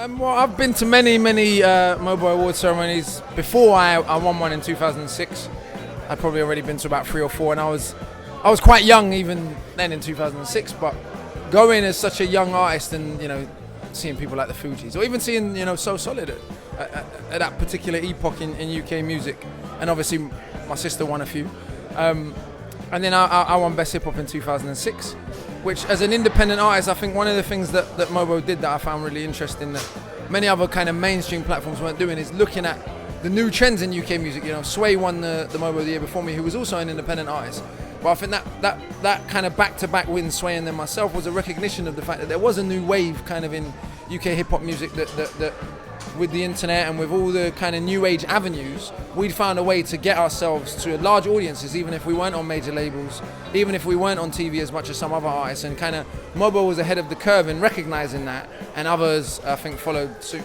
Well, I've been to many Mobo Award ceremonies. Before I won one in 2006, I'd probably already been to about 3 or 4, and I was quite young even then in 2006. But going as such a young artist, and seeing people like the Fugees, or even seeing So Solid at that particular epoch in UK music, and obviously my sister won a few, and then I won Best Hip Hop in 2006. Which, as an independent artist, I think one of the things that Mobo did that I found really interesting that many other kind of mainstream platforms weren't doing is looking at the new trends in UK music. Sway won the Mobo the year before me, who was also an independent artist. But I think that kind of back-to-back win, Sway and then myself, was a recognition of the fact that there was a new wave kind of in UK hip-hop music that with the internet and with all the kind of new age avenues, we'd found a way to get ourselves to large audiences, even if we weren't on major labels, even if we weren't on TV as much as some other artists. And kind of Mobo was ahead of the curve in recognizing that, and others, I think, followed suit.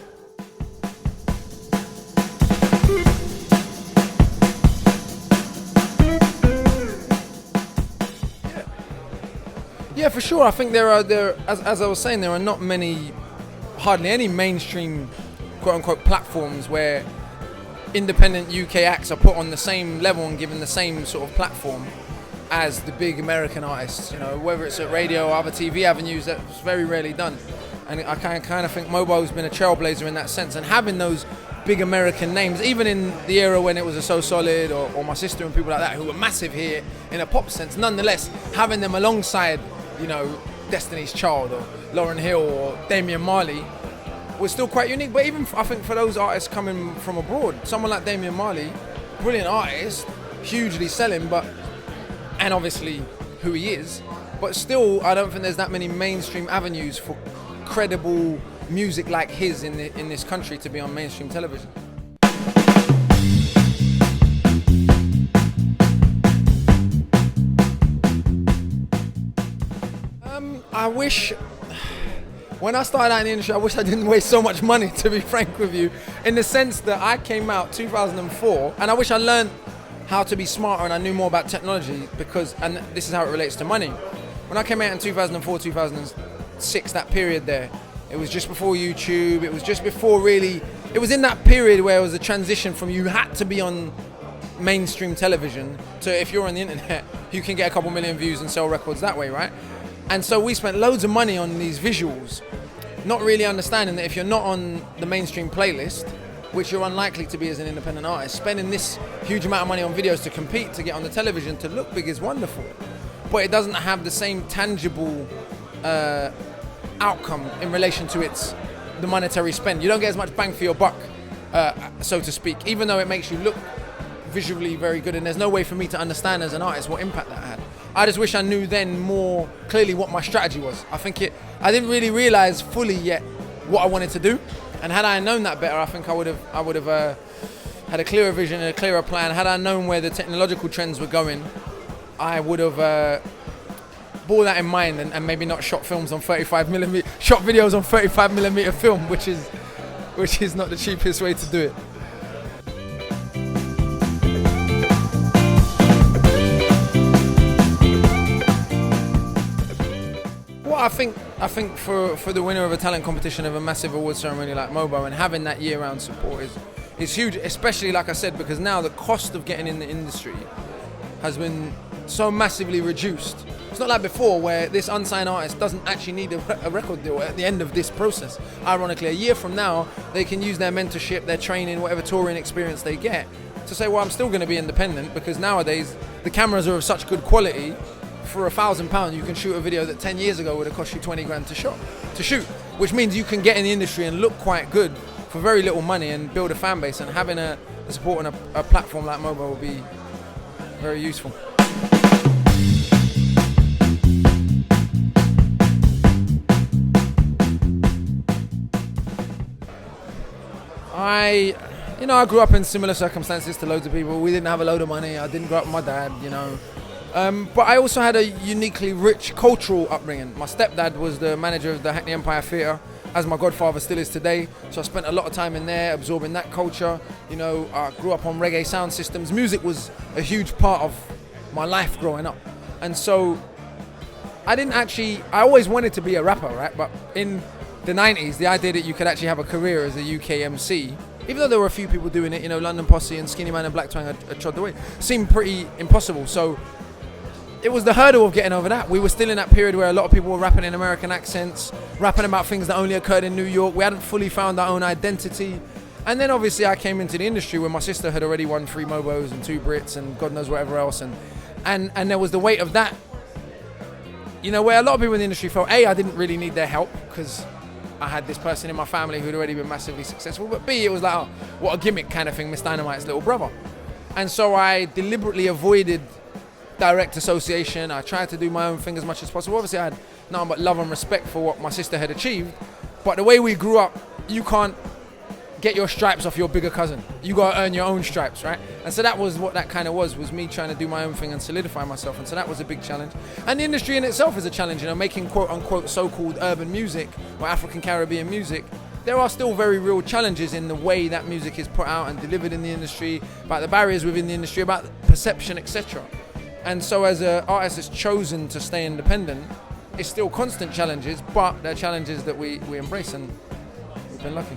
Yeah, for sure. I think there as I was saying, there are not hardly any mainstream quote-unquote platforms where independent UK acts are put on the same level and given the same sort of platform as the big American artists. Whether it's at radio or other TV avenues, that's very rarely done. And I kind of think Mobo's been a trailblazer in that sense, and having those big American names, even in the era when it was a So Solid or my sister and people like that who were massive here in a pop sense, nonetheless, having them alongside, Destiny's Child or Lauryn Hill or Damian Marley was still quite unique. But even I think for those artists coming from abroad, someone like Damian Marley, brilliant artist, hugely selling, and obviously who he is, but still I don't think there's that many mainstream avenues for credible music like his in this country to be on mainstream television. I wish, when I started out in the industry, I wish I didn't waste so much money, to be frank with you, in the sense that I came out 2004, and I wish I learned how to be smarter and I knew more about technology, and this is how it relates to money. When I came out in 2004, 2006, that period there, it was just before YouTube, it was just before really, it was in that period where it was a transition from you had to be on mainstream television to if you're on the internet, you can get a couple million views and sell records that way, right? And so we spent loads of money on these visuals, not really understanding that if you're not on the mainstream playlist, which you're unlikely to be as an independent artist, spending this huge amount of money on videos to compete, to get on the television, to look big is wonderful. But it doesn't have the same tangible outcome in relation to the monetary spend. You don't get as much bang for your buck, so to speak, even though it makes you look visually very good, and there's no way for me to understand as an artist what impact that had. I just wish I knew then more clearly what my strategy was. I didn't really realize fully yet what I wanted to do, and had I known that better, I think I would have had a clearer vision and a clearer plan. Had I known where the technological trends were going, I would have bore that in mind and maybe not shot videos on 35mm film, which is not the cheapest way to do it. Well, I think for the winner of a talent competition of a massive award ceremony like Mobo, and having that year-round support is huge, especially, like I said, because now the cost of getting in the industry has been so massively reduced. It's not like before where this unsigned artist doesn't actually need a record deal at the end of this process. Ironically, a year from now, they can use their mentorship, their training, whatever touring experience they get to say, well, I'm still going to be independent, because nowadays the cameras are of such good quality. For £1,000, you can shoot a video that 10 years ago would have cost you 20 grand to shoot, which means you can get in the industry and look quite good for very little money and build a fan base. And having a support and a platform like Mobo will be very useful. I grew up in similar circumstances to loads of people. We didn't have a load of money. I didn't grow up with my dad, But I also had a uniquely rich cultural upbringing. My stepdad was the manager of the Hackney Empire Theatre, as my godfather still is today. So I spent a lot of time in there absorbing that culture. I grew up on reggae sound systems. Music was a huge part of my life growing up. And so I always wanted to be a rapper, right? But in the 90s, the idea that you could actually have a career as a UK MC, even though there were a few people doing it, you know, London Posse and Skinny Man and Black Twang had trod the way, seemed pretty impossible. So it was the hurdle of getting over that. We were still in that period where a lot of people were rapping in American accents, rapping about things that only occurred in New York. We hadn't fully found our own identity. And then obviously I came into the industry where my sister had already won 3 Mobos and 2 Brits and God knows whatever else. And there was the weight of that, you know, where a lot of people in the industry felt, A, I didn't really need their help because I had this person in my family who'd already been massively successful. But B, it was like, oh, what a gimmick kind of thing, Miss Dynamite's little brother. And so I deliberately avoided direct association. I tried to do my own thing as much as possible. Obviously I had nothing but love and respect for what my sister had achieved. But the way we grew up, you can't get your stripes off your bigger cousin. You gotta earn your own stripes, right? And so that was what that kind of was me trying to do my own thing and solidify myself. And so that was a big challenge. And the industry in itself is a challenge, you know, making quote unquote so-called urban music or African Caribbean music. There are still very real challenges in the way that music is put out and delivered in the industry, about the barriers within the industry, about perception, etc. And so as an artist that's chosen to stay independent, it's still constant challenges, but they're challenges that we embrace, and we've been lucky.